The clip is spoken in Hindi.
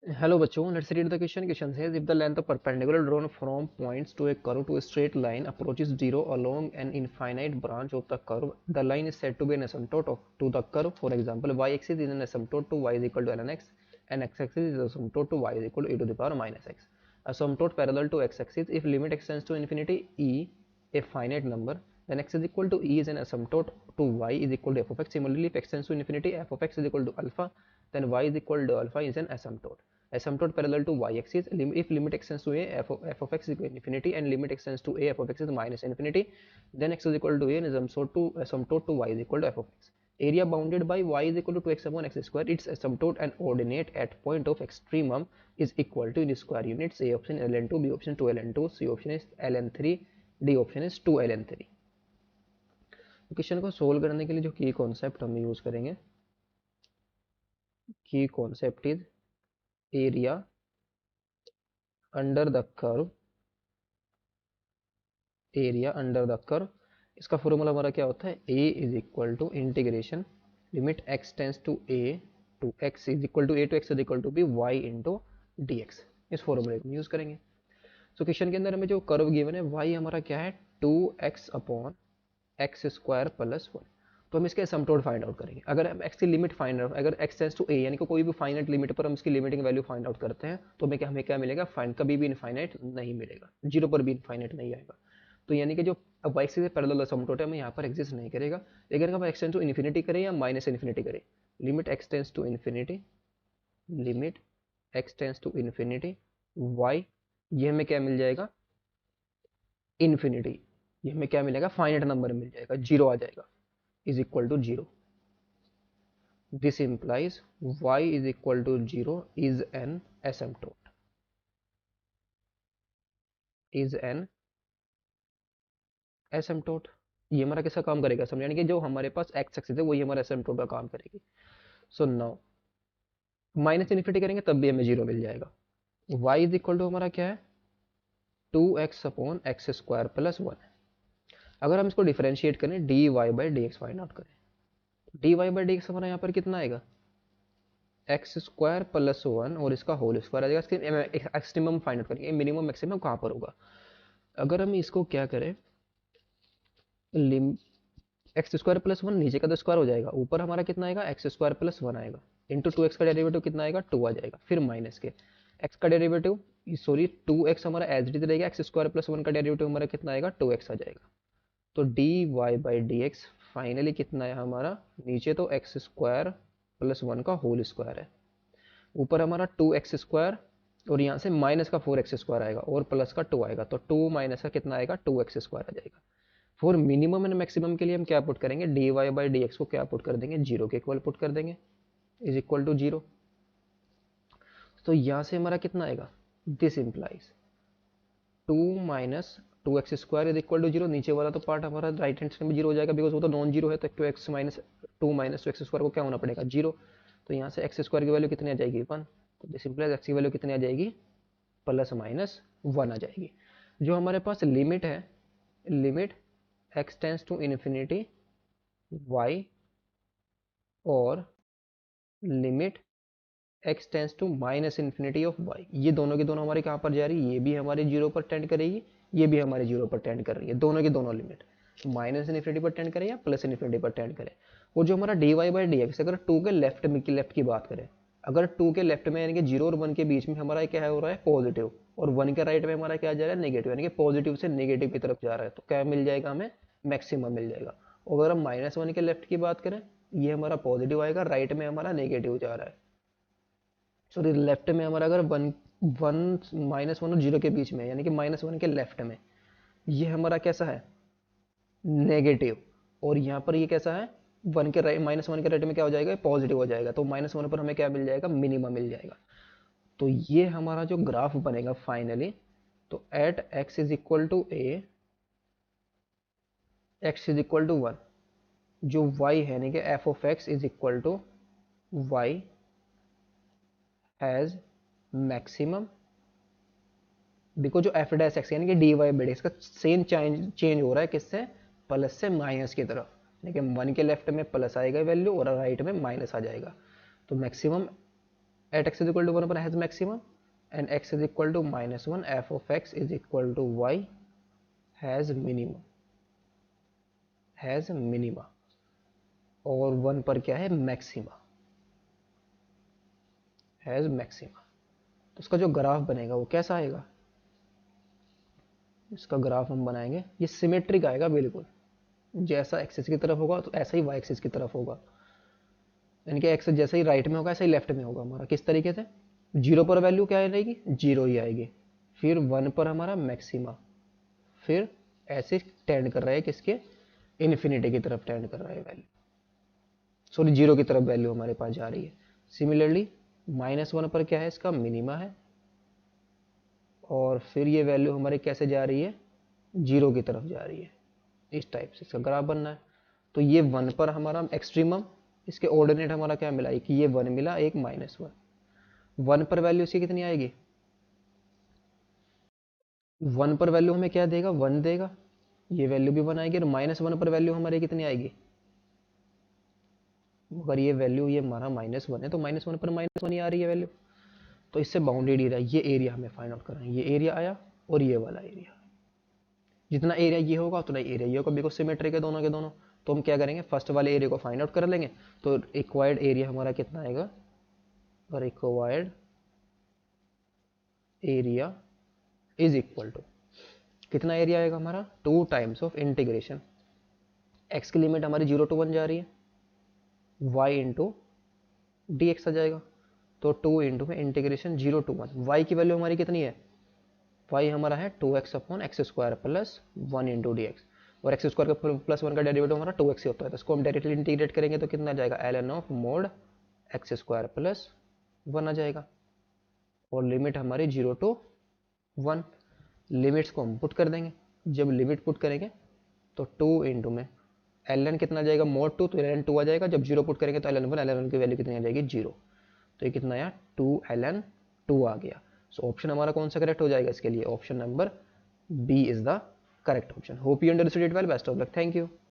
Hello बच्चों, let's read the question. Question says if the length of perpendicular drawn from points to a curve to a straight line approaches zero along an infinite branch of the curve, the line is said to be an asymptote to the curve. For example, y-axis is an asymptote to y is equal to ln x, and x-axis is asymptote to y is equal to e to the power minus x. Asymptote parallel to x-axis if limit extends to infinity e, a finite number, then x is equal to e is an asymptote to y is equal to f of x. Similarly, if extends to infinity, f of x is equal to alpha, then y is equal to alpha is an asymptote. Asymptote parallel to y-axis if limit extends to a f of x is equal to infinity and limit extends to a f of x is minus infinity, then x is equal to a and asymptote to y is equal to f of x. Area bounded by y is equal to 2x upon x square, its asymptote and ordinate at point of extremum is equal to in square units. A option ln2, b option 2 ln2, c option is ln3, d option is 2 ln3. Question को सोल्व करने के लिए जो की कॉन्सेप्ट हम यूज करेंगे, की concept is area under the curve, area under the curve. इसका फॉर्मूला हमारा क्या होता है, a is equal to integration limit x tends to a to x is equal to a to x is equal to b y into d x. इस फॉर्मूले को यूज करेंगे। सो क्वेश्चन के अंदर हमें जो कर्व गिवन है y हमारा क्या है, 2x upon x square plus 1। तो हम इसके असमटोड फाइंड आउट करेंगे। अगर हम x की लिमिट फाइंड आउट, अगर x टेंस टू a यानी कि कोई भी फाइनाइट लिमिट पर हम इसकी लिमिटिंग वैल्यू फाइंड आउट करते हैं तो हमें क्या मिलेगा, फाइंड कभी भी इनफाइनाइट नहीं मिलेगा, जीरो पर भी इनफाइनाइट नहीं आएगा। तो यानी कि जो अब y से पैरेलल असमटोड है हमें यहाँ पर एग्जिस्ट नहीं करेगा। लेकिन हम x टेंस टू इन्फिनिटी करें या माइनस इन्फिनिटी करें, limit x tends to infinity, limit x tends to infinity y, ये हमें क्या मिल जाएगा, इन्फिनिटी। ये हमें क्या मिलेगा, फाइनाइट नंबर मिल जाएगा, जीरो आ जाएगा, is equal to zero. This implies y is equal to 0 is an asymptote, is an asymptote। ये हमारा कैसा काम करेगा, समझ, यानी कि जो हमारे पास x एक्सिस है वही हमारा एसिम्पटोट का काम करेगी। सो नाउ माइनस इन्फिनिटी करेंगे तब भी हमें जीरो मिल जाएगा। y इज इक्वल टू हमारा क्या है, 2x upon x square plus 1। अगर हम इसको डिफरेंशिएट करें D Y by D X find out करें, D Y by D X हमारा यहाँ पर कितना आएगा, एक्स स्क्वायर प्लस 1 और इसका होल स्क्वायर आ जाएगा। इसके एक्सट्रीमम फाइंड आउट करेंगे, मिनिमम मैक्सिमम कहाँ पर होगा। अगर हम इसको क्या करें, लिम एक्स स्क्वायर प्लस 1 नीचे का तो स्क्वायर हो जाएगा, ऊपर हमारा कितना आएगा, एक्स स्क्वायर प्लस 1 आएगा, इंटू 2x का डेरिवेटिव कितना आएगा, 2 आ जाएगा, फिर माइनस के x का डेरिवेटिव, सॉरी 2x हमारा एज इट इज रहेगा, एक्स स्क्वायर प्लस 1 का डेरिवेटिव हमारा कितना आएगा, 2x आ जाएगा। तो d Y by D x finally कितना है हमारा, नीचे तो एक्स स्क्वायर प्लस 1 का होल स्क्वायर है, ऊपर हमारा 2x स्क्वायर और यहाँ से माइनस का 4x स्क्वायर आएगा और प्लस का 2 आएगा, तो 2 माइनस का कितना आएगा, 2x स्क्वायर आ जाएगा। फॉर मिनिमम एंड मैक्सिमम के लिए हम क्या पुट करेंगे, d Y by D x को क्या पुट कर देंगे, जीरो के इक्वल पुट कर देंगे, इज इक्वल टू जीरो। तो यहाँ से हमारा कितना आएगा, this implies 2 minus 2x square is equal to zero. नीचे वाला तो पार्ट हमारा राइट हैंड साइड में जीरो हो जाएगा बिकॉज वो तो नॉन जीरो है, तो 2x minus 2 minus 2x square को क्या होना पड़ेगा, जीरो। तो यहाँ से एक्स स्क्वायर की वैल्यू कितनी आ जाएगी, 1। तो दिस इंप्लाइज एक्स की वैल्यू कितनी आ जाएगी, प्लस माइनस 1 आ जाएगी। जो हमारे पास लिमिट है, limit x tends to infinity y और limit x tends to minus infinity of y, ये दोनों की दोनों हमारे कहाँ पर जा रही है, ये भी हमारे जीरो पर टेंड करेगी, ये भी हमारे जीरो पर टेंड कर रही है, दोनों की दोनों लिमिट माइनस इन्फिनिटी पर टेंड करें या प्लस इन्फिनिटी पर टेंड करें। और जो हमारा d Y by D x, अगर टू के लेफ्ट में की लेफ्ट की बात करें, अगर टू के लेफ्ट में यानी कि जीरो और वन के बीच में हमारा क्या है हो रहा है, पॉजिटिव, और वन के राइट में हमारा क्या जा रहा है, नेगेटिव, यानी कि पॉजिटिव से नेगेटिव की तरफ जा रहा है, तो क्या मिल जाएगा हमें, मैक्सिमम मिल जाएगा। और अगर हम माइनस वन के लेफ्ट की बात करें, ये हमारा पॉजिटिव आएगा, राइट में हमारा नेगेटिव जा रहा है, सॉरी लेफ्ट में हमारा अगर वन वन माइनस वन और जीरो के बीच में यानी कि माइनस वन के लेफ्ट में ये हमारा कैसा है, नेगेटिव, और यहाँ पर ये कैसा है, वन के राइट, माइनस वन के राइट में क्या हो जाएगा, पॉजिटिव हो जाएगा, तो माइनस वन पर हमें क्या मिल जाएगा, मिनिमम मिल जाएगा। तो ये हमारा जो ग्राफ बनेगा फाइनली, तो at x is equal to a, x is equal to 1, जो y है यानी कि f of x is equal to y has maximum, because जो एफ डैश एक्स यानी कि d Y by D x का सेम चेंज हो रहा है किससे, प्लस से माइनस की तरफ, यानी कि वन के लेफ्ट में प्लस आएगा वैल्यू और राइट में माइनस आ जाएगा। तो maximum at x is equal to 1 पर has maxima and x is equal to -1 f of x is equal to y has minima, has minima, और 1 पर क्या है मैक्सिमा, हैज मैक्सिमा। तो उसका जो ग्राफ बनेगा वो कैसा आएगा, इसका ग्राफ हम बनाएंगे, ये सिमेट्रिक आएगा बिल्कुल, जैसा एक्सिस की तरफ होगा तो ऐसा ही वाई एक्सिस की तरफ होगा, यानी कि एक्स जैसे ही राइट में होगा ऐसे ही लेफ्ट में होगा हमारा। किस तरीके से, 0 पर वैल्यू क्या रहेगी, 0 ही आएगी, फिर 1 पर हमारा मैक्सिमा, फिर ऐसे टेंड कर रहा है किसके, इन्फिनिटी की तरफ टेंड कर रहा है वैल्यू, सॉरी 0 की तरफ वैल्यू हमारे पास जा रही है। सिमिलरली -1 पर क्या है, इसका मिनिमा है, और फिर ये वैल्यू हमारी कैसे जा रही है, 0 की तरफ जा रही है। इस टाइप से इसका ग्राफ बनना है। तो ये 1 पर हमारा एक्सट्रीमम, इसके ऑर्डिनेट हमारा क्या मिला, कि ये 1 मिला, एक -1, 1 पर वैल्यू इसकी कितनी आएगी, 1 पर वैल्यू हमें क्या देगा, 1 देगा, ये वैल्यू भी 1 आएगी, और -1 पर वैल्यू हमारी कितनी आएगी, अगर ये वैल्यू ये हमारा -1 है तो -1 पर -1 ही आ रही है वैल्यू। तो इससे बाउंडेड एरिया, ये एरिया हमें फाइंड आउट करना है, ये एरिया आया और ये वाला एरिया, जितना एरिया ये होगा उतना एरिया ये होगा, बिकॉज सिमेट्रिक है दोनों के दोनों। तो हम क्या करेंगे, फर्स्ट वाले एरिया को फाइंड आउट कर लेंगे, तो रिक्वायर्ड एरिया हमारा कितना आएगा, required area is equal to, कितना एरिया आएगा हमारा, 2 टाइम्स ऑफ इंटीग्रेशन, एक्स की लिमिट हमारी 0 to 1 जा रही है, y इंटू डी एक्स आ जाएगा, तो 2 इंटू में इंटीग्रेशन 0 to 1, y की वैल्यू हमारी कितनी है, y हमारा है 2x upon x square plus 1 into d x, और एक्स स्क्वायर का प्लस 1 का डेरिवेटिव हमारा 2x ही होता है, तो इसको हम डायरेक्टली इंटीग्रेट करेंगे तो कितना आ जाएगा, ln of mode x square plus 1 आ जाएगा, और लिमिट हमारी 0 to 1, लिमिट्स को हम पुट कर देंगे, जब लिमिट पुट करेंगे तो 2 इंटू में ln कितना आ जाएगा, मोड 2, तो ln 2 आ जाएगा, जब 0 पुट करेंगे तो ln 1, ln 1 की वैल्यू कितनी आ जाएगी, 0, तो ये कितना आया, 2 ln 2 आ गया। सो ऑप्शन हमारा कौन सा करेक्ट हो जाएगा इसके लिए, option number b is the correct option. Hope you understood it well, best of luck, thank you.